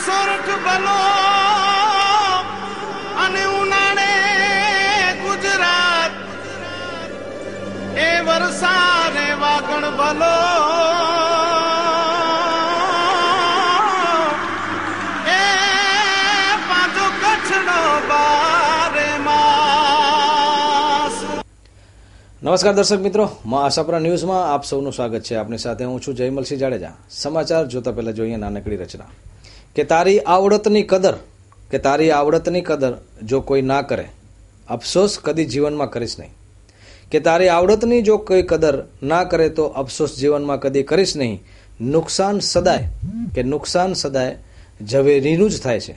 સોરઠ બલો અને ઉનાળે ગુજરાત એ વરસાદે વાગણ બલો એ પાછો કચ્છનો બારે માસ। નમસ્કાર દર્શક મિત્રો, આશાપુરા ન્યૂઝમાં આપ સૌનું સ્વાગત છે। આપની સાથે હું છું જયમલસિંહ જાડેજા। સમાચાર જોતા પહેલા જોઈએ નાનકડી રચના કે તારી આવડતની કદર જો કોઈ ના કરે, અફસોસ કદી જીવનમાં કરીશ નહીં। કે તારી આવડતની જો કોઈ કદર ના કરે તો અફસોસ જીવનમાં કદી કરીશ નહીં। નુકસાન સદાય ઝવેરીનું જ થાય છે।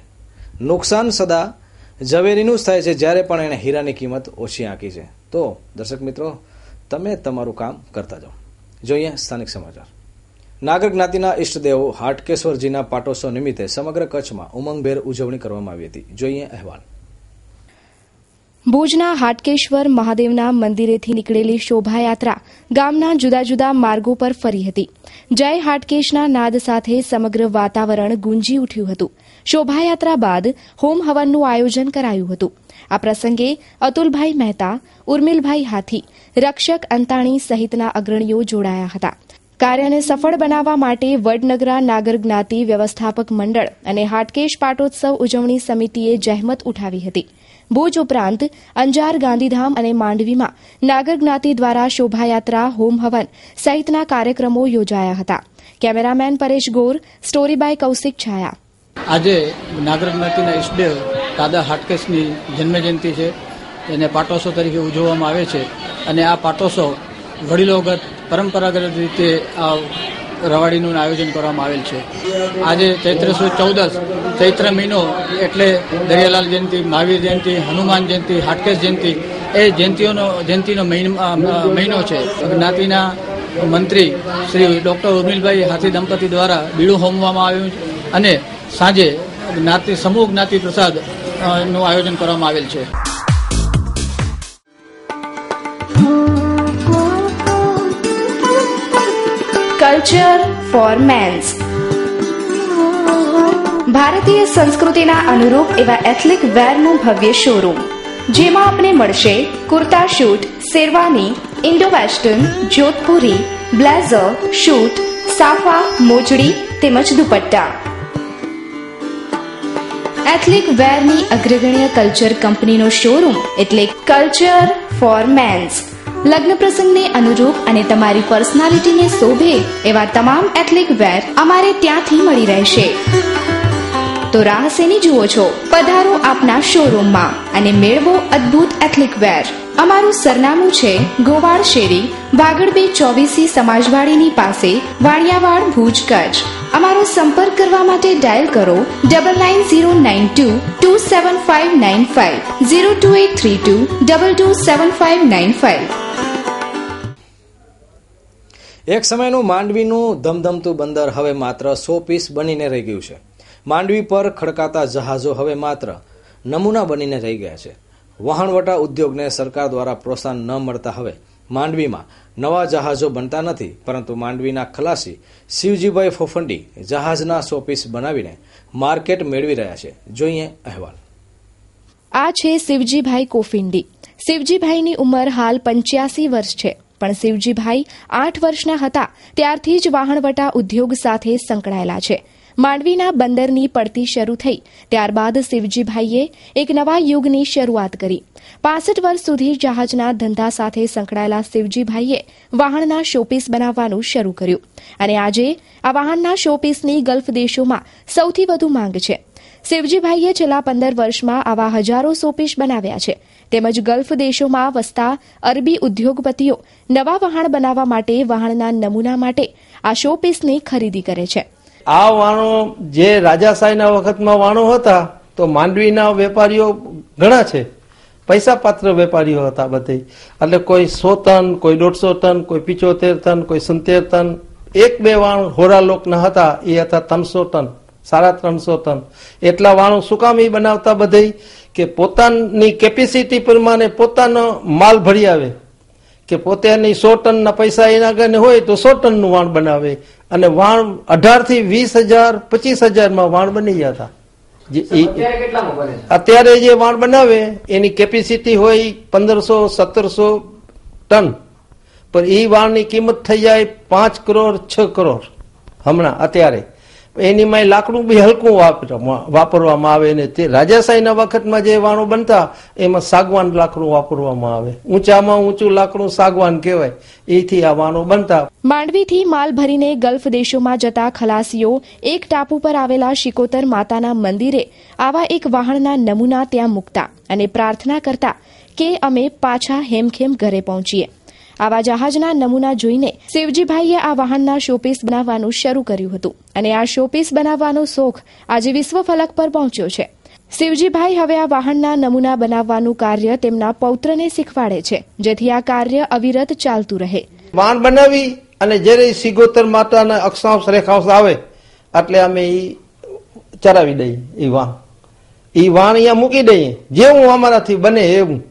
નુકસાન સદા ઝવેરીનું જ થાય છે જ્યારે પણ એણે હીરાની કિંમત ઓછી આંકી છે। તો દર્શક મિત્રો, તમે તમારું કામ કરતા જાઓ। જોઈએ સ્થાનિક સમાચાર। નાગર જ્ઞાતિના ઈષ્ટદેવ હાટકેશ્વરજીના પાટોત્સવ નિમિત્તે સમગ્ર કચ્છમાં ઉમંગભેર ઉજવણી કરવામાં આવી હતી। જોઈએ અહેવાલ। ભુજના હાટકેશ્વર મહાદેવના મંદિરેથી નીકળેલી શોભાયાત્રા ગામના જુદા જુદા માર્ગો પર ફરી હતી। જય હાટકેશના નાદ સાથે સમગ્ર વાતાવરણ ગુંજી ઉઠ્યું હતું। શોભાયાત્રા બાદ હોમ હવનનું આયોજન કરાયું હતું। આ પ્રસંગે અતુલભાઈ મહેતા, ઉર્મિલભાઈ હાથી, રક્ષક અંતાણી સહિતના અગ્રણીઓ જોડાયા હતા। કાર્યને સફળ બનાવવા માટે વડનગરા નાગર જ્ઞાતિ વ્યવસ્થાપક મંડળ અને હાટકેશ પાટોત્સવ ઉજવણી સમિતિએ જહેમત ઉઠાવી હતી। ભુજ ઉપરાંત અંજાર, ગાંધીધામ અને માંડવીમાં નાગર જ્ઞાતિ દ્વારા શોભાયાત્રા, હોમ હવન સહિતના કાર્યક્રમો યોજાયા હતા। Cameraman Paresh Gor, story by Kaushik Chhaya. આજે નાગર જ્ઞાતિના ઈષ્ટદેવ દાદા હાટકેશની જન્મજયંતિ છે, એને પાટોત્સવ તરીકે ઉજવવામાં આવે છે અને આ પાટોત્સવ વડીલોગત પરંપરાગત રીતે આ રવાડીનું આયોજન કરવામાં આવેલ છે। આજે ચૈત્ર સુદ 14, ચૈત્ર મહિનો એટલે દરિયાલાલ જયંતિ, મહાવીર જયંતિ, હનુમાન જયંતિ, હાટકેશ જયંતિ એ જયંતિનો મહિનો છે। જ્ઞાતિના મંત્રી શ્રી ડોક્ટર ઉર્મિલભાઈ હાથી દંપતી દ્વારા બીડું હોમવામાં આવ્યું અને સાંજે સમૂહ જ્ઞાતિ પ્રસાદ નું આયોજન કરવામાં આવેલ છે। Culture for men's. ભારતીય સંસ્કૃતિના અનુરૂપ એવા એથ્નિક વેરનું ભવ્ય શોરૂમ, જેમાં આપને મળશે kurta suit, sherwani, Indo western, Jodhpuri, blazer, suit, સાફા, મોજડી તેમજ દુપટ્ટા। એથ્નિક વેરની અગ્રગણ્ય કલ્ચર કંપનીનો શોરૂમ એટલે કલ્ચર ફોર મેન્સ। લગ્ન પ્રસંગને અનુરૂપ અને તમારી પર્સનાલિટીને શોભે એવા તમામ એથ્નિક વેર અમારે ત્યાંથી મળી રહેશે। તો રાહ શેની જુઓ છો? પધારો આપના શોરૂમમાં અને મેળવો અદ્ભુત એથ્નિક વેર। અમારું સરનામું છે ગોવાળ શેરી, ભાગળ 2 24 સમાજવાડીની પાસે, વાણિયાવાડ, ભુજ, કચ્છ। અમારો સંપર્ક કરવા માટે ડાયલ કરો 999092 27595 02832 227595। એક સમયનું માંડવીનું ધમધમતું બંદર હવે માત્ર 100 પીસ બનીને રહી ગયું છે। માંડવી પર ખડકાતા જહાજો હવે માત્ર નમૂના બનીને રહી ગયા છે। વહાણવટા ઉદ્યોગને સરકાર દ્વારા પ્રોત્સાહન ન મળતા હવે માંડવીમાં નવા જહાજો બનતા નથી, પરંતુ માંડવીના ખલાસી શિવજીભાઈ ફોફંડી જહાજના 100 પીસ બનાવીને માર્કેટ મેળવી રહ્યા છે। જોઈએ અહેવાલ। આ છે શિવજીભાઈ કોફિંડી। શિવજીભાઈની ઉંમર હાલ 85 વર્ષ છે, પણ શિવજીભાઈ 8 વર્ષના હતા ત્યારથી જ વહાણવટા ઉદ્યોગ સાથે સંકળાયેલા છે। માંડવીના બંદરની પડતી શરૂ થઈ ત્યારબાદ શિવજીભાઈએ એક નવા યુગની શરૂઆત કરી। 65 વર્ષ સુધી જહાજના ધંધા સાથે સંકળાયેલા શિવજીભાઈએ વહાણના શોપીસ બનાવવાનું શરૂ કર્યું અને આજે આ વહાણના શોપીસની ગલ્ફ દેશોમાં સૌથી વધુ માંગ છે। શિવજીભાઈએ છેલ્લા 15 વર્ષમાં આવા હજારો શોપીસ બનાવ્યા છે, તેમજ ગલ્ફ દેશોમાં વસતા અરબી ઉદ્યોગપતિઓ નવા વહાણ બનાવવા માટે વહાણના નમૂના માટે આ શોપીસની ખરીદી કરે છે। આ વાણો જે રાજાશાહીના વખતમાં વાણો હતા તો માંડવીના વેપારીઓ ઘણા છે, પૈસા પાત્ર વેપારીઓ હતા બધે, એટલે કોઈ 100 ટન, કોઈ 150 ટન, કોઈ 75 ટન, કોઈ 70 ટન, 1-2 વાણ હોરા લોકના હતા એ હતા 300 ટન, 350 ટન। એટલા વાણો શું કામ એ બનાવતા બધે કે પોતાની કેપેસિટી પ્રમાણે પોતાનો માલ ભરી આવે, કે પોતાની 100 ટનના પૈસા એના આગળ હોય તો 100 ટનનું વાણ બનાવે અને વાણ 18 થી 20,000 25,000 વાણ બની ગયા હતા. અત્યારે જે વાણ બનાવે એની કેપેસિટી હોય 1500-1700 ટન, પણ એ વાણની કિંમત થઈ જાય 5 કરોડ 6 કરોડ હમણાં અત્યારે. એની માં લાકડું બી હલકું વાપરવામાં આવે ને તે રાજાશાહીના વખતમાં જે વાણો બનતા એમાં સાગવાન લાકડું વાપરવામાં આવે. ઊંચામાં ઊંચું લાકડું સાગવાન કહેવાય, એથી આ વાણો બનતા. માંડવીથી માલ ભરીને ગલ્ફ દેશોમાં જતા ખલાસીઓ એક ટાપુ પર આવેલા શિકોતર માતાના મંદિરે આવા એક વાહનના નમૂના ત્યાં મૂકતા અને પ્રાર્થના કરતા કે અમે પાછા હેમખેમ ઘરે પહોંચીએ. આવા જહાજના નમૂના જોઈને શિવજીભાઈએ આ વાહનના શોપીસ બનાવવાનું શરૂ કર્યું હતું અને આ શોપીસ બનાવવાનો શોખ આજે વિશ્વ ફલક પર પહોંચ્યો છે. શિવજીભાઈ હવે આ વાહનના નમૂના બનાવવાનું કાર્ય તેમના પૌત્રને શીખવાડે છે, જેથી આ કાર્ય અવિરત ચાલતું રહે. વાહન બનાવી અને જ્યારે સિગોતર માતાના અક્ષાંશ રેખાંશ આવે એટલે અમે એ ચરાવી દઈએ. એ વાહન અહીંયા મૂકી દઈએ, જેવું અમારાથી બને એવું,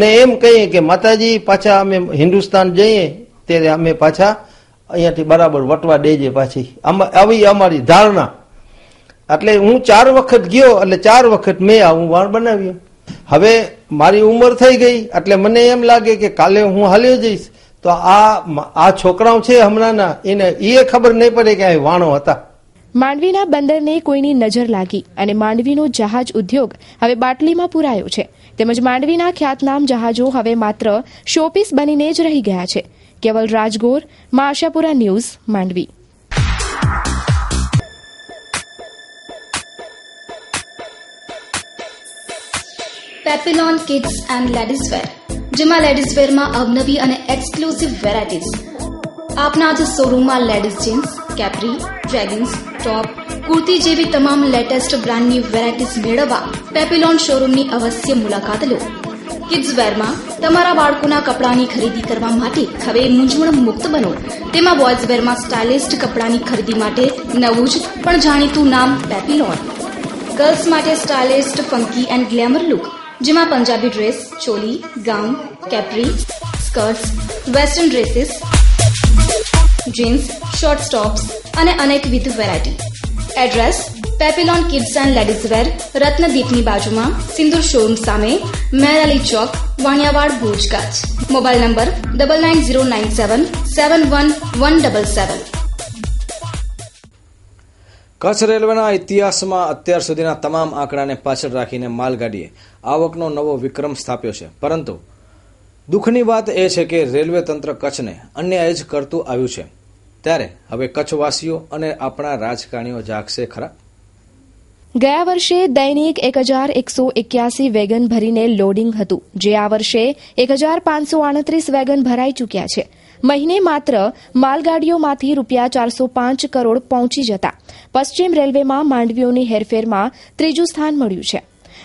ને એમ કહીએ કે માતાજી પાછા અમે હિન્દુસ્તાન જઈએ ત્યારે અમે પાછા અહીંયાથી બરાબર વટવા દેજે પાછી, આવી અમારી ધારણા. એટલે હું 4 વખત ગયો એટલે 4 વખત મેં આવું વાણ બનાવ્યું. હવે મારી ઉંમર થઈ ગઈ એટલે મને એમ લાગે કે કાલે હું હાલ્યો જઈશ તો આ છોકરાઓ છે હમણાંના એને એ ખબર નહીં પડે કે આ વાણો હતા. માંડવીના બંદરને કોઈની નજર લાગી અને માંડવીનો જહાજ ઉદ્યોગ હવે બાટલીમાં પૂરાયો છે. તેમજ માંડવીના ખ્યાતનામ જહાજો હવે માત્ર શોપીસ બનીને જ રહી ગયા છે. Keval Rajgor, Maa Ashapura news, Mandvi. Papillon kids and ladies wear, જેમાં લેડીઝ વેરમાં અવનવી અને એક્સક્લુસિવ વેરાયટીઝ. આપના જ શોરૂમમાં ladies jeans, capri, jeggings, top, kurti જેવી તમામ લેટેસ્ટ બ્રાન્ડની વેરાયટીઝ મેળવવા પેપિલોન શોરૂમની અવશ્ય મુલાકાત લો. કિડ્સ વેરમાં તમારા બાળકોના કપડાની ખરીદી કરવા માટે હવે મૂંઝવણ મુક્ત બનો. તેમાં બોયઝ વેરમાં સ્ટાઇલિસ્ટ કપડાની ખરીદી માટે નવું જ પણ જાણીતું નામ પેપિલોન. ગર્લ્સ માટે stylist, funky and glamour look, જેમાં Punjabi dress, choli, gown, capri, skirts, western dresses, jeans, short stops અને અનેકવિધ variety. Address: Papillon kids and ladies wear, રત્નદીપની બાજુમાં, સિંદૂર શોરૂમ સામે, મેરાલી ચોક, વાણિયાવાડ, ભુજ, કચ્છ. Mobile number 9909771177. કચ્છ રેલવેના ઇતિહાસમાં અત્યાર સુધીના તમામ આંકડાને પાછળ રાખીને માલગાડીએ આવકનો નવો વિક્રમ સ્થાપ્યો છે. પરંતુ દુઃખની વાત એ છે કે રેલવે તંત્ર કચ્છને અન્યાય જ કરતું આવ્યું છે. ત્યારે હવે કચ્છવાસીઓ અને આપણા રાજકારણીઓ જાગશે ખરા? ગયા વર્ષે દૈનિક 1181 વેગન ભરીને લોડિંગ હતું, જે આ વર્ષે 1538 વેગન ભરાઈ ચૂક્યા છે. મહિને માત્ર માલગાડીઓમાંથી ₹405 કરોડ પહોંચી જતા પશ્ચિમ રેલવેમાં માંડવીઓની હેરફેરમાં 3જું સ્થાન મળ્યું છે.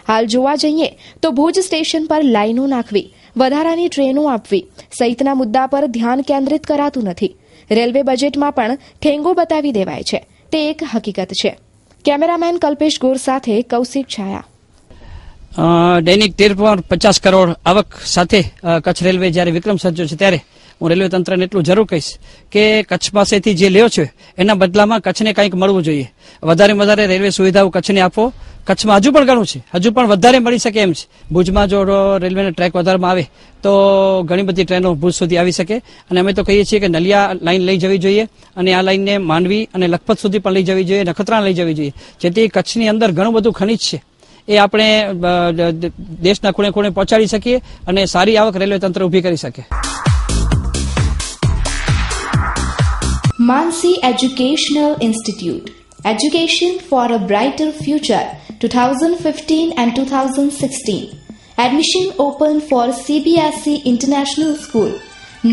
હાલ જોવા જઈએ તો ભુજ સ્ટેશન પર લાઇનો નાખવી, વધારાની ટ્રેનો આપવી સહિતના મુદ્દા પર ધ્યાન કેન્દ્રિત કરાતું નથી. રેલવે બજેટમાં પણ ઠેંગો બતાવી દેવાય છે, તે એક હકીકત છે. કેમેરામેન કલ્પેશ ગોર સાથે કૌશિક છાયા. દૈનિક 13.50 કરોડ આવક સાથે કચ્છ રેલવે જ્યારે વિક્રમ સર્જ્યો છે ત્યારે હું રેલવે તંત્રને એટલું જરૂર કહીશ કે કચ્છ પાસેથી જે લ્યો છે એના બદલામાં કચ્છને કંઈક મળવું જોઈએ. વધારે રેલવે સુવિધાઓ કચ્છને આપો. કચ્છમાં હજુ પણ ઘણું છે, હજુ પણ વધારે મળી શકે એમ છે. ભુજમાં જો રેલવેનો ટ્રેક વધારવામાં આવે તો ઘણી બધી ટ્રેનો ભુજ સુધી આવી શકે. અને અમે તો કહીએ છીએ કે નલિયા લાઈન લઈ જવી જોઈએ અને આ લાઈનને માંડવી અને લખપત સુધી પણ લઈ જવી જોઈએ, નખત્રાણા લઈ જવી જોઈએ, જેથી કચ્છની અંદર ઘણું બધું ખનિજ છે એ આપણે દેશના ખૂણે ખૂણે પહોંચાડી શકીએ અને સારી આવક રેલવે તંત્ર ઉભી કરી શકે. Mansi Educational Institute, Education for a Brighter Future, 2015 and 2016. Admission open for CBSE International School,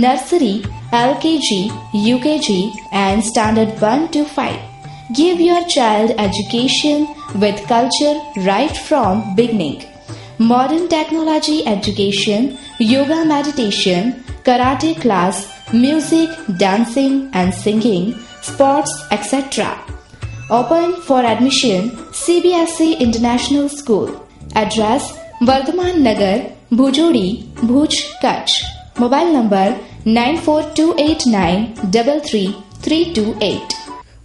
Nursery, LKG, UKG and Standard 1 to 5. Give your child education with culture right from beginning. Modern technology education, yoga meditation, karate class, music, dancing and singing, sports, etc. Open for admission CBSE International School. Address: Vardhaman Nagar, Bhujodi, Bhuj, Kutch. Mobile number 9428933333. 328.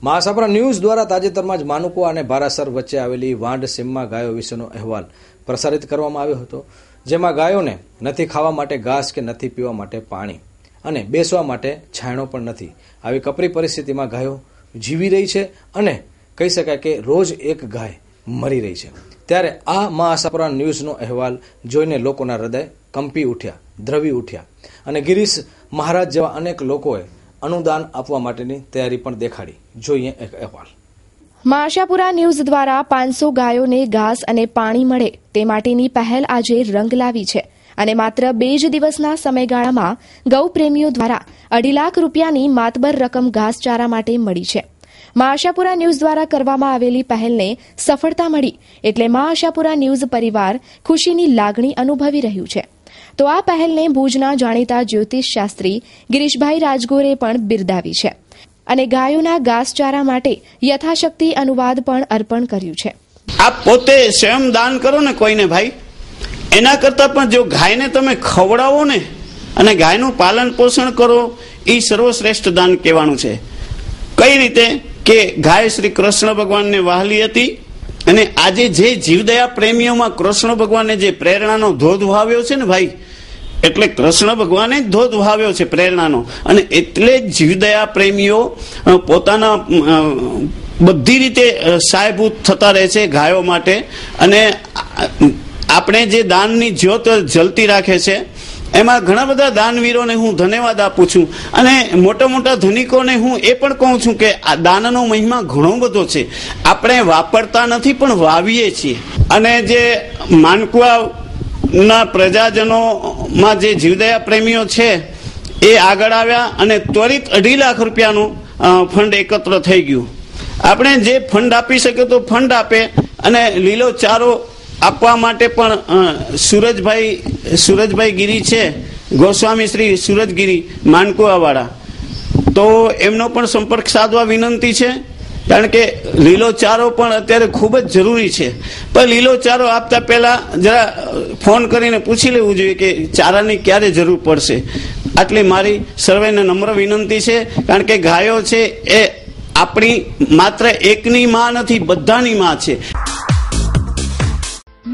મહાસાપરા news દ્વારા તાજેતરમાં જ માનુકવા અને ભારાસર વચ્ચે આવેલી વાંઢ સીમમાં ગાયો વિશેનો અહેવાલ પ્રસારિત કરવામાં આવ્યો હતો, જેમાં ગાયોને નથી ખાવા માટે ઘાસ કે નથી પીવા માટે પાણી અને બેસવા માટે છાંયડો પણ નથી. આવી કપરી પરિસ્થિતિમાં ગાયો જીવી રહી છે અને કહી શકાય કે રોજ એક ગાય મરી રહી છે. ત્યારે આ મહાસાપરા ન્યૂઝનો અહેવાલ જોઈને લોકોના હૃદય કંપી ઉઠ્યા, દ્રવી ઉઠ્યા અને ગિરીશ મહારાજ જેવા અનેક લોકોએ અનુદાન આપવા માટેની તૈયારી પણ દેખાડી. જોઈએ એક અહેવાલ. મહાસાપુરા ન્યૂઝ દ્વારા 500 ગાયોને ઘાસ અને પાણી મળે તે માટેની પહેલ આજે રંગ લાવી છે અને માત્ર 2 જ દિવસના સમયગાળામાં ગૌપ્રેમીઓ દ્વારા 2.5 લાખ રૂપિયાની માતબર રકમ ઘાસચારા માટે મળી છે. મહાસાપુરા ન્યૂઝ દ્વારા કરવામાં આવેલી પહેલને સફળતા મળી એટલે મહાસાપુરા ન્યૂઝ પરિવાર ખુશીની લાગણી અનુભવી રહ્યું છે. તો આ પહેલને ભુજના જાણીતા જ્યોતિષ શાસ્ત્રી ગિરીશભાઈ રાજગોરે પણ બિરદાવી છે અને ગાયોના ઘાસચારા માટે યથાશક્તિ અનુવાદ પણ અર્પણ કર્યું છે. આપ પોતે સ્વયં દાન કરો ને કોઈને ભાઈ, એના કરતા પણ જો ગાયને તમે ખવડાવો ને અને ગાયનું પાલન પોષણ કરો એ સર્વશ્રેષ્ઠ દાન કહેવાનું છે. કઈ રીતે કે ગાય શ્રી કૃષ્ણ ભગવાનને વહાલી હતી અને આજે જે જીવદયા પ્રેમીઓમાં કૃષ્ણ ભગવાને જે પ્રેરણાનો ધોધ વહાવ્યો છે ને ભાઈ, એટલે કૃષ્ણ ભગવાને જ ધોધ વહાવ્યો છે પ્રેરણાનો, અને એટલે જ જીવદયા પ્રેમીઓ પોતાના બધી રીતે સહાયભૂત થતા રહે છે ગાયો માટે. અને આપણે જે દાનની જ્યોત જલતી રાખે છે એમાં ઘણા બધા દાનવીરોને હું ધન્યવાદ આપું છું અને મોટા મોટા ધનિકોને હું એ પણ કહું છું કે આ દાનનો મહિમા ઘણો બધો છે. આપણે વાપરતા નથી પણ વાવીએ છીએ. અને જે માનકુવા ના પ્રજાજનોમાં જે જીવદયા પ્રેમીઓ છે એ આગળ આવ્યા અને ત્વરિત 2.5 લાખ રૂપિયાનું ફંડ એકત્ર થઈ ગયું. આપણે જે ફંડ આપી શકે તો ફંડ આપે અને લીલો ચારો આપવા માટે પણ સુરજભાઈ ગીરી છે, ગોસ્વામી શ્રી સુરજગીરી માનકુવાવાળા, તો એમનો પણ સંપર્ક સાધવા વિનંતી છે. કારણ કે લીલો ચારો પણ અત્યારે ખૂબ જ જરૂરી છે. પણ લીલો ચારો આપતા પહેલા જરા ફોન કરીને પૂછી લેવું જોઈએ કે ચારાની ક્યારે જરૂર પડશે. આટલી મારી સર્વેને નમ્ર વિનંતી છે. કારણ કે ગાયો છે એ આપણી માત્ર એકની માં નથી, બધાની માં છે.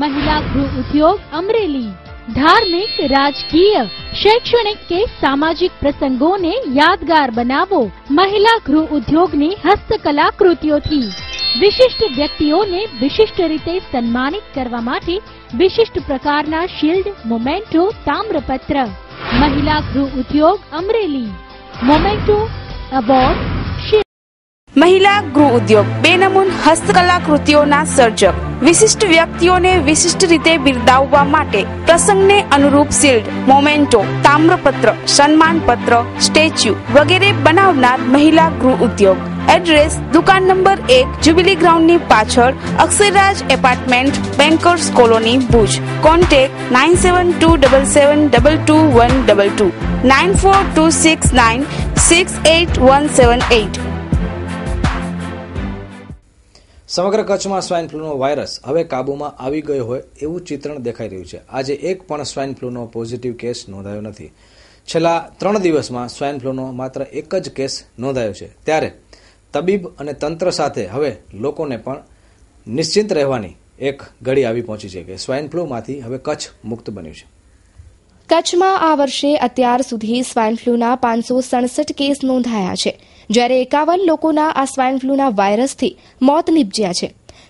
महिला गृह उद्योग अमरेली धार्मिक, राजकीय, शैक्षणिक के सामाजिक प्रसंगों ने यादगार बनावो. महिला गृह उद्योगनी हस्तकला कृतियोथी विशिष्ट व्यक्तिओने विशिष्ट रीते सन्मानित करवा माटे विशिष्ट प्रकारना शील्ड, मोमेंटो, ताम्रपत्र. महिला गृह उद्योग अमरेली मोमेंटो अवॉर्ड. મહિલા ગૃહ ઉદ્યોગ 2 નમૂન હસ્તકલા કૃતિઓના સર્જક વિશિષ્ટ વ્યક્તિઓને વિશિષ્ટ રીતે બિરદાવવા માટે પ્રસંગને અનુરૂપ શિલ્ડ, મોમેન્ટો, તામ્રપત્ર, સન્માનપત્ર, સ્ટેચ્યુ વગેરે બનાવનાર મહિલા ગૃહ ઉદ્યોગ. એડ્રેસ દુકાન નંબર 1, જ્યુબિલી ગ્રાઉન્ડની પાછળ, Aksharraj apartment, bankers colony, Bhuj. Contact 9727722122 9426968178. સમગ્ર કચ્છમાં સ્વાઇન ફ્લૂનો વાયરસ હવે કાબૂમાં આવી ગયો હોય એવું ચિત્રણ દેખાઈ રહ્યું છે. આજે એક પણ સ્વાઇન ફ્લૂનો પોઝિટિવ કેસ નોંધાયો નથી. છેલ્લા 3 દિવસમાં સ્વાઇન ફ્લૂનો માત્ર એક જ કેસ નોંધાયો છે. ત્યારે તબીબ અને તંત્ર સાથે હવે લોકોને પણ નિશ્ચિંત રહેવાની એક ઘડી આવી પહોંચી છે કે સ્વાઇન ફ્લૂમાંથી હવે કચ્છ મુક્ત બન્યું છે. કચ્છમાં આ વર્ષે અત્યાર સુધી સ્વાઇન ફ્લૂના 567 કેસ નોંધાયા છે, જ્યારે 51 લોકોના આ સ્વાઇન ફ્લૂના વાયરસથી મોત નીપજ્યા છે.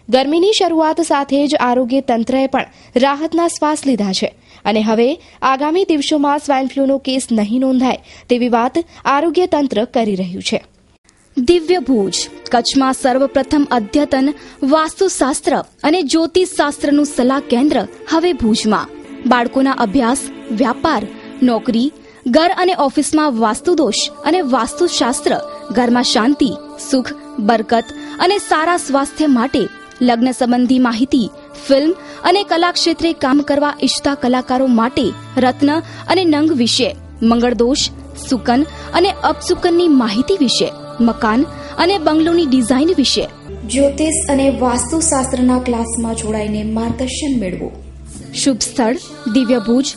ગરમીની શરૂઆત સાથે જ આરોગ્ય તંત્રએ પણ રાહતના શ્વાસ લીધા છે અને હવે આગામી દિવસોમાં સ્વાઇન ફ્લૂનો કેસ નહીં નોંધાય તેવી વાત આરોગ્ય તંત્ર કરી રહ્યું છે. દિવ્ય ભુજ કચ્છમાં સર્વપ્રથમ અદ્યતન વાસ્તુશાસ્ત્ર અને જ્યોતિષશાસ્ત્રનું સલાહ કેન્દ્ર હવે ભુજમાં. બાળકોના અભ્યાસ, વ્યાપાર, નોકરી, ઘર અને ઓફિસમાં વાસ્તુદોષ અને વાસ્તુશાસ્ત્ર, ઘરમાં શાંતિ, સુખ, બરકત અને સારા સ્વાસ્થ્ય માટે, લગ્ન સંબંધી માહિતી, ફિલ્મ અને કલા ક્ષેત્રે કામ કરવા ઈચ્છતા કલાકારો માટે રત્ન અને નંગ વિશે, મંગળદોષ, સુકન અને અપસુકનની માહિતી વિશે, મકાન અને બંગલોની ડિઝાઇન વિશે, જ્યોતિષ અને વાસ્તુશાસ્ત્રના ક્લાસમાં જોડાઈને માર્ગદર્શન મેળવો. શુભ સ્થળ દિવ્ય Bhuj.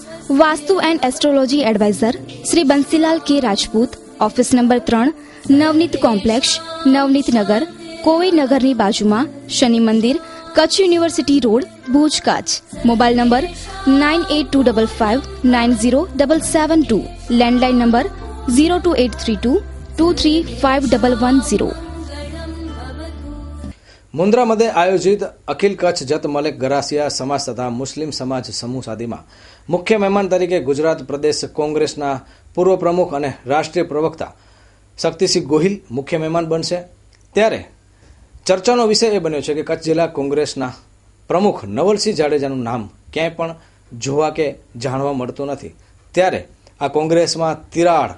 Vastu and astrology adviser Shri Bansilal K Rajput. Office number 3, Navneet complex, Navneet Nagar, કોવી નગરની બાજુમાં, Shani Mandir, Kutch university road, Bhuj, Kutch. Mobile number 9825590772, landline number 02832235110. Mundra મધ્ય આયોજિત અખિલ કચ્છ જત મલેક ગરાસિયા સમાજ તથા મુસ્લિમ સમાજ સમૂહ સાદીમાં મુખ્ય મહેમાન તરીકે ગુજરાત પ્રદેશ કોંગ્રેસના પૂર્વ પ્રમુખ અને રાષ્ટ્રીય પ્રવક્તા શક્તિસિંહ ગોહિલ મુખ્ય મહેમાન બનશે. ત્યારે ચર્ચાનો વિષય એ બન્યો છે કે કચ્છ જિલ્લા કોંગ્રેસના પ્રમુખ નવલસિંહ જાડેજાનું નામ ક્યાંય પણ જોવા કે જાણવા મળતું નથી. ત્યારે આ કોંગ્રેસમાં તિરાડ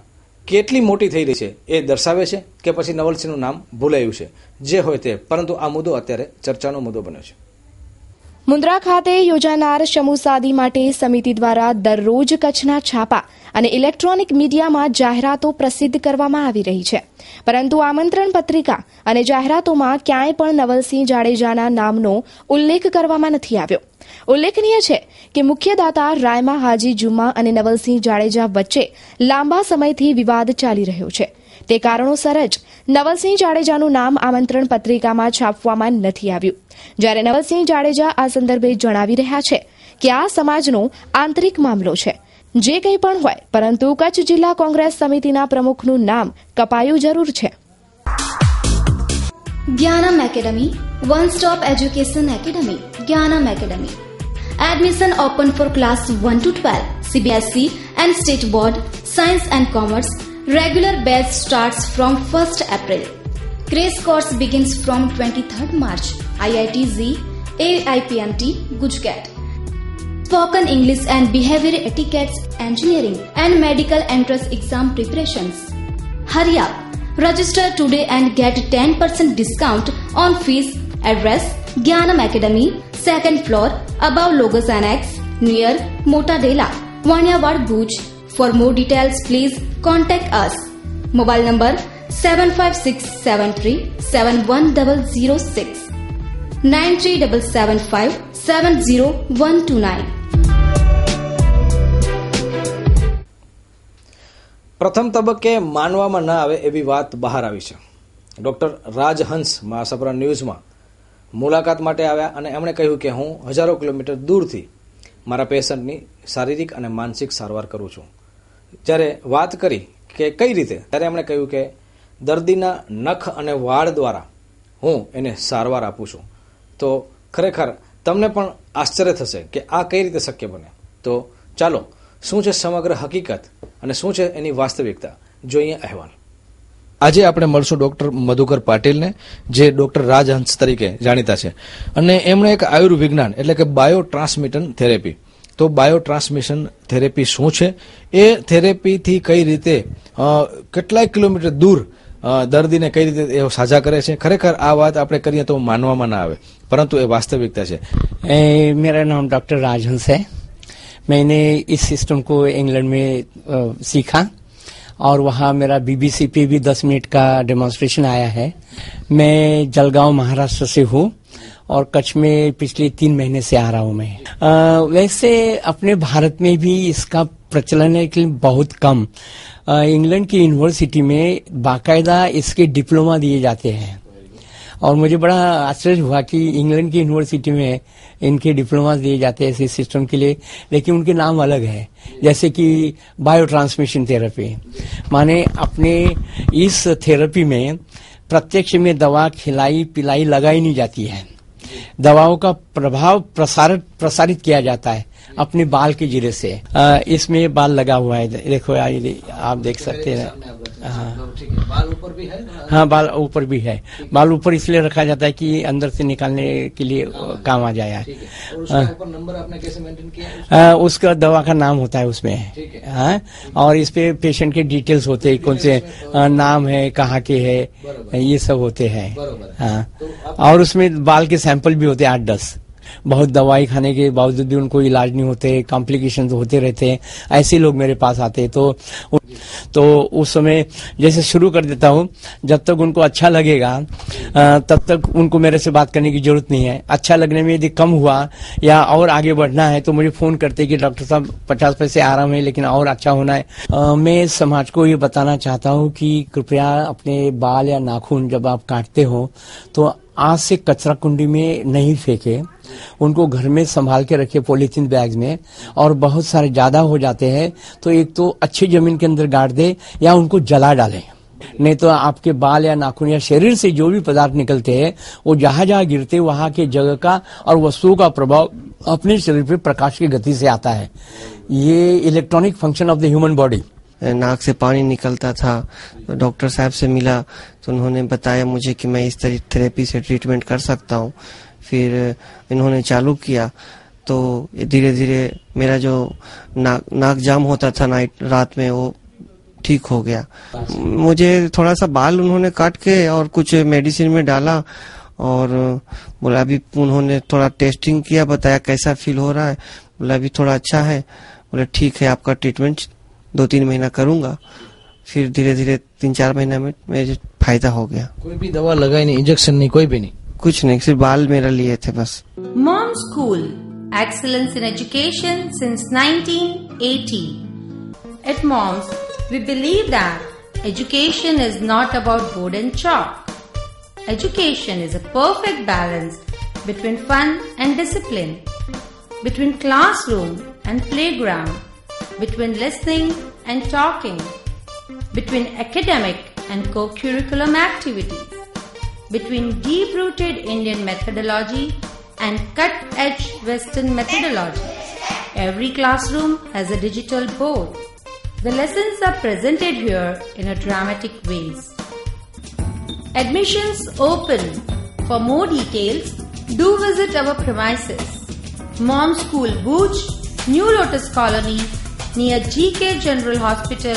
કેટલી મોટી થઈ રહી છે એ દર્શાવે છે કે પછી નવલસિંહનું નામ ભૂલાયું છે. જે હોય તે, પરંતુ આ મુદ્દો અત્યારે ચર્ચાનો મુદ્દો બન્યો છે. મુન્દ્રા ખાતે યોજાનાર સમૂહ સાદી માટે સમિતિ દ્વારા દરરોજ કચ્છના છાપા અને ઇલેક્ટ્રોનિક મીડિયામાં જાહેરાતો પ્રસિદ્ધ કરવામાં આવી રહી છે, પરંતુ આમંત્રણ પત્રિકા અને જાહેરાતોમાં ક્યાંય પણ નવલસિંહ જાડેજાના નામનો ઉલ્લેખ કરવામાં નથી આવ્યો. ઉલ્લેખનીય છે કે મુખ્ય દાતા રાયમા હાજી જુમ્મા અને નવલસિંહ જાડેજા વચ્ચે લાંબા સમયથી વિવાદ ચાલી રહ્યો છે. તે કારણોસર જ નવલસિંહ જાડેજાનું નામ આમંત્રણ પત્રિકામાં છાપવામાં નથી આવ્યું. જ્યારે નવલસિંહ જાડેજા આ સંદર્ભે જણાવી રહ્યા છે કે આ સમાજનો આંતરિક મામલો છે, જે કંઈ પણ હોય, પરંતુ કચ્છ જિલ્લા કોંગ્રેસ સમિતિના પ્રમુખનું નામ કપાયું જરૂર છે. Gyanam academy, one stop education academy. Gyanam academy. Admission open for class 1 to 12, CBSE and State Board, Science and Commerce. Regular batch starts from 1st April. Crash course begins from 23rd March. IIT-Z, AIPMT, Gujarat. Spoken English and Behavior Etiquette, Engineering and Medical Entrance Exam Preparations. Hurry up! Register today and get 10% discount on fees. Address: Gyanam Academy, 2nd floor, above Logos Annex, near Mota Dela, Vaniawad, Bhuj. For more details, please contact us. Mobile number 75673-71006, 9377570129. પ્રથમ તબક્કે માનવામાં ન આવે એવી વાત બહાર આવી છે. ડોક્ટર રાજહંસ મહાસપરા ન્યૂઝમાં મુલાકાત માટે આવ્યા અને એમણે કહ્યું કે હું હજારો કિલોમીટર દૂરથી મારા પેશન્ટની શારીરિક અને માનસિક સારવાર કરું છું. જ્યારે વાત કરી કે કઈ રીતે, ત્યારે એમણે કહ્યું કે દર્દીના નખ અને વાળ દ્વારા હું એને સારવાર આપું છું. તો ખરેખર તમને પણ આશ્ચર્ય થશે કે આ કઈ રીતે શક્ય બને. તો ચાલો, શું છે સમગ્ર હકીકત અને શું છે એની વાસ્તવિકતા, જોઈએ અહેવાલ. આજે આપણે મળશું ડોક્ટર મધુકર પાટીલને, જે ડોક્ટર રાજહંસ તરીકે જાણીતા છે, અને એમણે એક આયુર્વિજ્ઞાન એટલે કે બાયો ટ્રાન્સમિશન થેરેપી. તો બાયો ટ્રાન્સમિશન થેરેપી શું છે, એ થેરેપીથી કઈ રીતે કેટલાય કિલોમીટર દૂર દર્દીને કઈ રીતે એ સાજા કરે છે, ખરેખર આ વાત આપણે કરીએ તો માનવામાં ના આવે, પરંતુ એ વાસ્તવિકતા છે. मेरा नाम डॉक्टर राजहंस है. मैंने इस सिस्टम को इंग्लैंड में सीखा और वहाँ मेरा बीबीसी पे भी 10 मिनट का डेमोन्स्ट्रेशन आया है. मैं जलगांव महाराष्ट्र से हूँ और कच्छ में पिछले 3 महीने से आ रहा हूँ मैं. वैसे अपने भारत में भी इसका प्रचलन है लेकिन बहुत कम. इंग्लैंड की यूनिवर्सिटी में बाकायदा इसके डिप्लोमा दिए जाते हैं और मुझे बड़ा आश्चर्य हुआ कि इंग्लैंड की यूनिवर्सिटी में इनके डिप्लोमा दिए जाते हैं इसी सिस्टम के लिए, लेकिन उनके नाम अलग है. जैसे कि बायो ट्रांसमिशन थेरेपी, माने अपने इस थेरेपी में प्रत्यक्ष में दवा खिलाई पिलाई लगाई नहीं जाती है. दवाओं का प्रभाव प्रसारित किया जाता है अपने बाल के जरिए से. इसमें बाल लगा हुआ है, देखो आप देख सकते हैं. बाल ऊपर भी है. हाँ, बाल ऊपर भी है. बाल ऊपर इसलिए रखा जाता है कि अंदर से निकालने के लिए काम आ जाए. ऊपर नंबर आपने कैसे मेंटेन किया? उसका दवा का नाम होता है उसमें. हाँ, और इस पे पेशेंट के डिटेल्स होते हैं, कौन से नाम है, कहाँ के है, ये सब होते हैं. हाँ, और उसमें बाल के सैंपल भी होते हैं 8-10. बहुत दवाई खाने के बावजूद भी उनको इलाज नहीं होते, कॉम्प्लिकेशन होते रहते हैं, ऐसे लोग मेरे पास आते हैं। तो उस समय जैसे शुरू कर देता हूँ, जब तक उनको अच्छा लगेगा तब तक उनको मेरे से बात करने की जरूरत नहीं है। अच्छा लगने में यदि कम हुआ या और आगे बढ़ना है तो मुझे फोन करते कि डॉक्टर साहब 50 पैसे आराम है लेकिन और अच्छा होना है। मैं समाज को ये बताना चाहता हूँ कि कृपया अपने बाल या नाखून जब आप काटते हो तो आज से कचरा कुंडी में नहीं फेंके, उनको घर में संभाल के रखे पॉलीथीन बैग में। और बहुत सारे ज्यादा हो जाते हैं तो एक तो अच्छी जमीन के अंदर गाड़ दे या उनको जला डालें, नहीं तो आपके बाल या नाखून या शरीर से जो भी पदार्थ निकलते हैं वो जहां जहां गिरते वहां के जगह का और वस्तुओं का प्रभाव अपने शरीर पे प्रकाश की गति से आता है। ये electronic function of the human body. नाक से पानी निकलता था तो डॉक्टर साहब से मिला तो उन्होंने बताया मुझे कि मैं इस तरह थेरेपी से ट्रीटमेंट कर सकता हूँ। फिर इन्होंने चालू किया तो धीरे धीरे मेरा जो नाक जाम होता था रात में वो ठीक हो गया। मुझे थोड़ा सा बाल उन्होंने काट के और कुछ मेडिसिन में डाला और बोला अभी उन्होंने थोड़ा टेस्टिंग किया, बताया कैसा फील हो रहा है, बोला अभी थोड़ा अच्छा है। बोले ठीक है, आपका ट्रीटमेंट 2-3 महीना करूंगा। फिर धीरे धीरे 3-4 महीना में मुझे फायदा हो गया। कोई भी दवा लगाई नहीं, इंजेक्शन नहीं, कोई भी नहीं? कुछ नहीं, सिर्फ बाल मेरा लिए थे बस। Mom school, excellence in education since 1980. At Moms, we believe that education is not about board and chalk. Education is a perfect balance between fun and discipline, between classroom and playground, between listening and talking, between academic and co-curriculum activities, between deep-rooted Indian methodology and cut-edge Western methodology. Every classroom has a digital board. The lessons are presented here in a dramatic ways. Admissions open. For more details, do visit our premises. Mom School Bhuj, New Lotus Colony, near GK General Hospital,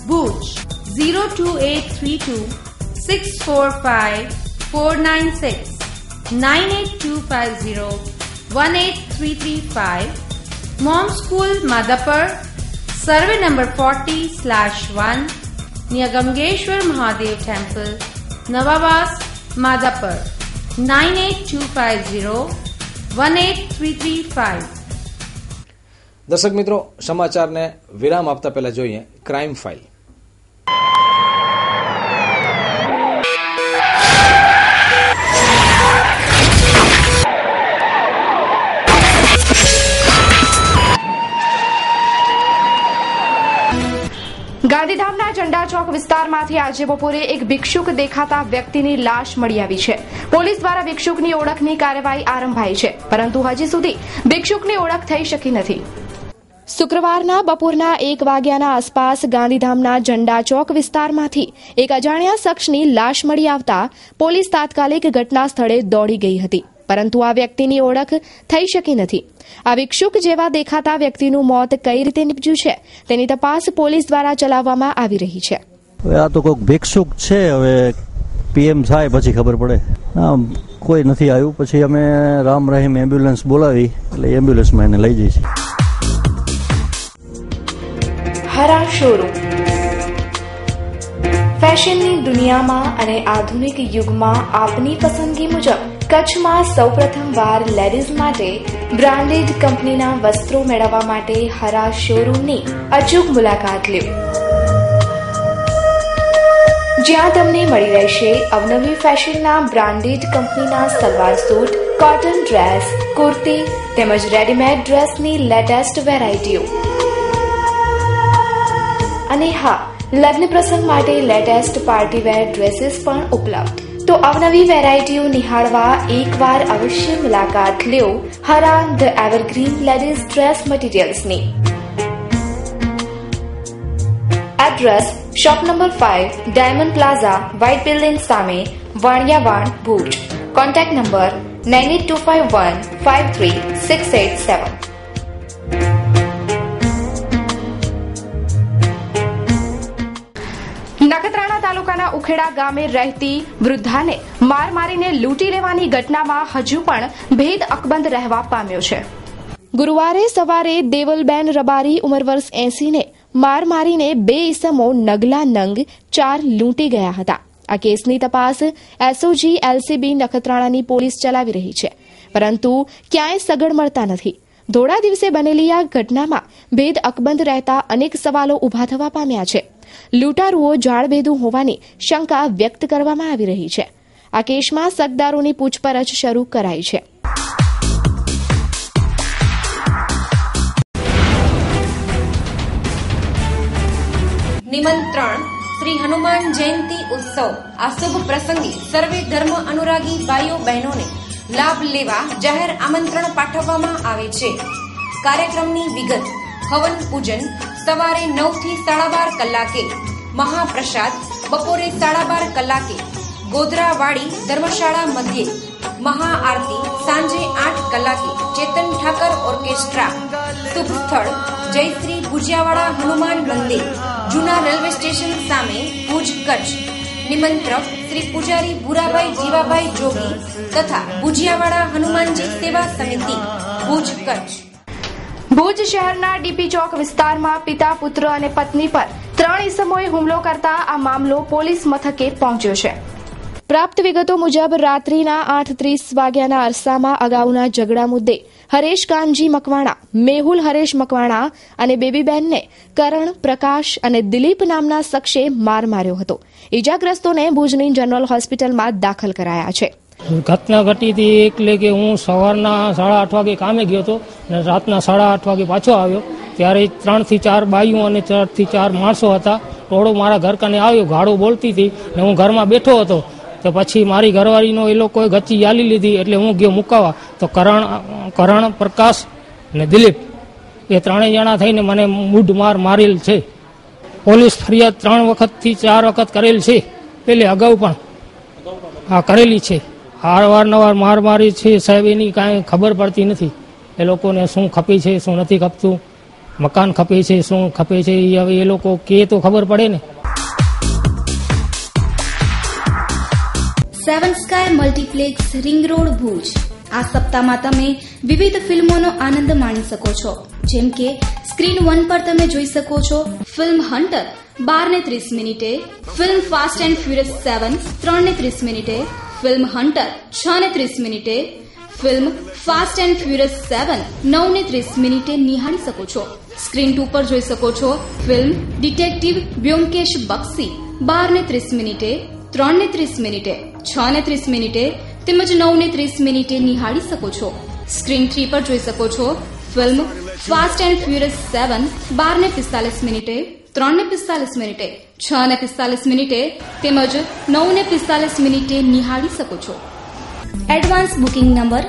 Bhuj, 02832 645 496 98250 18335. Mom School Madhapur, survey number 40/1 near Gamgeshwar Mahadev Temple, Navabas, Madhapur, 98250 18335. દર્શક મિત્રો, સમાચારને વિરામ આપતા પહેલા જોઈએ crime file. ગાંધીધામના ઝંડા ચોક વિસ્તારમાંથી આજે બપોરે એક ભિક્ષુક દેખાતા વ્યક્તિની લાશ મળી આવી છે. પોલીસ દ્વારા ભિક્ષુકની ઓળખની કાર્યવાહી આરંભાઈ છે, પરંતુ હજી સુધી ભિક્ષુકની ઓળખ થઈ શકી નથી. શુક્રવારના બપોરના 1 વાગ્યાના આસપાસ ગાંધીધામના ઝંડા ચોક વિસ્તારમાંથી એક અજાણ્યા શખ્સની લાશ મળી આવતા પોલીસ તાત્કાલિક ઘટના સ્થળે દોડી ગઈ હતી, પરંતુ આ વ્યક્તિની ઓળખ થઈ શકી નથી. આ ભિક્ષુક જેવા દેખાતા વ્યક્તિનું મોત કઈ રીતે નીપજ્યું છે તેની તપાસ પોલીસ દ્વારા ચલાવવામાં આવી રહી છે. આ તો કોઈક ભિક્ષુક છે, હવે પીએમ થાય પછી ખબર પડે. કોઈ નથી આવ્યું, પછી અમે રામ રહીમ એમ્બ્યુલન્સ બોલાવી એટલે એમ્બ્યુલન્સમાં એને લઈ જઈએ છીએ. હરા શોરૂમ ફેશનની દુનિયામાં અને આધુનિક યુગમાં આપની પસંદગી મુજબ કચ્છમાં સૌપ્રથમવાર લેડીઝ માટે બ્રાન્ડેડ કંપનીના વસ્ત્રો મેળવવા માટે હરા શોરૂમની અચૂક મુલાકાત લ્યો, જ્યાં તમને મળી રહેશે અવનવી ફેશનના બ્રાન્ડેડ કંપનીના salwar suit, cotton dress, kurti તેમજ રેડીમેડ ડ્રેસની લેટેસ્ટ વેરાયટીઓ. અને હા, લગ્ન પ્રસંગ માટે લેટેસ્ટ પાર્ટીવેર ડ્રેસીસ પણ ઉપલબ્ધ. તો અવનવી વેરાયટીઓ નિહાળવા એકવાર અવશ્ય મુલાકાત લ્યો હરા ધ એવરગ્રીન લેડીઝ ડ્રેસ મટીરિયલ્સની. Address shop number 5, diamond plaza, white building સામે, વાણિયાવાડ, ભુજ. Contact number 9825153687. નખત્રાણા તાલુકાના ઉખેડા ગામે રહેતી વૃદ્ધાને માર મારીને લૂંટી લેવાની ઘટનામાં હજુ પણ ભેદ અકબંધ રહેવા પામ્યો છે. ગુરુવારે સવારે દેવલબેન રબારી ઉંમર વર્ષ 80 ને માર મારીને 2 ઈસમો નગલા નંગ 4 લૂંટી ગયા હતા. આ કેસની તપાસ એસઓજી એલસીબી નખત્રાણાની પોલીસ ચલાવી રહી છે, પરંતુ ક્યાંય સગડ મળતા નથી. ધોળા દિવસે બનેલી આ ઘટનામાં ભેદ અકબંધ રહેતા અનેક સવાલો ઉભા થવા પામ્યા છે. લૂંટારુઓ જાળબેદુ હોવાની શંકા વ્યક્ત કરવામાં આવી રહી છે. આ કેસમાં સગદારોની પૂછપરછ શરૂ કરાઈ છે. નિમંત્રણ શ્રી હનુમાન જયંતિ ઉત્સવ. આ શુભ પ્રસંગે સર્વે ધર્મ અનુરાગી ભાઈઓ બહેનોને લાભ લેવા જાહેર આમંત્રણ પાઠવવામાં આવે છે. કાર્યક્રમની વિગત: હવન પૂજન સવારે 9 થી 12:30 કલાકે, મહાપ્રસાદ બપોરે 12:30 કલાકે, ગોધરાવાડી ધર્મશાળા મધ્યે, મહાઆરતી સાંજે 8 કલાકે, ચેતન ઠાકર ઓર્કેસ્ટ્રા. શુભ સ્થળ જયશ્રી ભુજિયાવાડા હનુમાન મંદિર, જૂના રેલવે સ્ટેશન સામે, ભુજ, કચ્છ. નિમંત્રક શ્રી પૂજારી ભૂરાભાઈ જીવાભાઈ જોગી તથા ભુજિયાવાડા હનુમાનજી સેવા સમિતિ, ભુજ, કચ્છ. ભુજ શહેરના ડીપી ચોક વિસ્તારમાં પિતા, પુત્ર અને પત્ની પર 3 ઈસમોએ હુમલો કરતા આ મામલો પોલીસ મથકે પહોંચ્યો છે. પ્રાપ્ત વિગતો મુજબ રાત્રિના 8:30 વાગ્યાના અરસામાં અગાઉના ઝઘડા મુદ્દે હરેશ કાનજી મકવાણા, મેહુલ હરેશ મકવાણા અને બેબીબેનને કરણ, પ્રકાશ અને દિલીપ નામના શખ્સે માર માર્યો હતો. ઇજાગ્રસ્તોને ભુજની જનરલ હોસ્પિટલમાં દાખલ કરાયા છે. ઘટના ઘટી હતી એટલે કે હું સવારના 8:30 વાગે કામે ગયો હતો અને રાતના 8:30 વાગે પાછો આવ્યો. ત્યારે 3 થી 4 બાઈઓ અને 4 થી 4 માણસો હતા. ટોળો મારા ઘર કને આવ્યો, ગાળો બોલતી હતી ને હું ઘરમાં બેઠો હતો. તો પછી મારી ઘરવાળીનો એ લોકોએ ગચ્ચી યાલી લીધી એટલે હું ગયો મુકાવા. તો કરણ, પ્રકાશ અને દિલીપ એ 3 જણા થઈને મને મૂઢ માર મારેલ છે. પોલીસ ફરિયાદ 3 વખતથી 4 વખત કરેલ છે. પેલે અગાઉ પણ હા કરેલી છે. અવારનવાર માર મારી છે સાહેબ. એની કાંઈ ખબર પડતી નથી. એ લોકોને શું ખપે છે, શું નથી ખપતું, મકાન ખપે છે, શું ખપે છે, હવે એ લોકો કે તો ખબર પડે ને. 7 sky multiplex, ring road, Bhuj. આ સપ્તાહમાં તમે વિવિધ ફિલ્મોનો આનંદ માણી શકો છો. જેમ કે સ્ક્રીન 1 પર તમે જોઈ શકો છો ફિલ્મ હન્ટર 12:30 મિનિટે, ફિલ્મ ફાસ્ટ એન્ડ ફ્યુરિયસ 7 3:30 મિનિટે, ફિલ્મ હન્ટર 6:30 મિનિટે, ફિલ્મ ફાસ્ટ એન્ડ ફ્યુરિયસ 7 9:30 મિનિટે નિહાળી શકો છો. સ્ક્રીન 2 પર જોઈ શકો છો ફિલ્મ ડિટેક્ટિવ બ્યોમકેશ બક્ષી 12:30 મિનિટે, 3:30 મિનિટે, 6:30 મિનિટે તેમજ 9:30 મિનિટે નિહાળી શકો છો. સ્ક્રીન 3 પર જોઈ શકો છો ફિલ્મ ફાસ્ટ એન્ડ ફ્યુરિયસ 7 12:45 મિનિટે, 3:45 મિનિટે, 6:45 મિનિટે તેમજ 9:45 મિનિટે નિહાળી શકો છો. એડવાન્સ બુકિંગ નંબર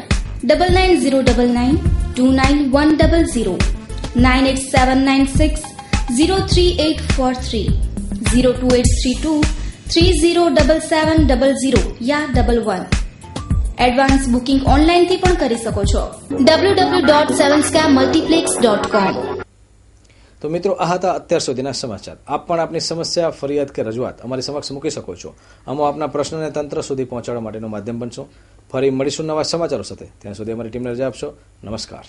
9909929100, 9879603843, 02832 307700 યા 11. એડવાન્સ બુકિંગ ઓનલાઈનથી પણ કરી શકો છો. www.7skymultiplex.com. તો મિત્રો, આ હતા અત્યાર સુધીના સમાચાર. આપ પણ આપની સમસ્યા, ફરિયાદ કે રજૂઆત અમારી સમક્ષ મૂકી શકો છો. અમે આપના પ્રશ્નને તંત્ર સુધી પહોંચાડવા માટેનું માધ્યમ બનશો. ફરી મળીશું નવા સમાચારો સાથે. ત્યાં સુધી અમારી ટીમને રજા આપશો. નમસ્કાર.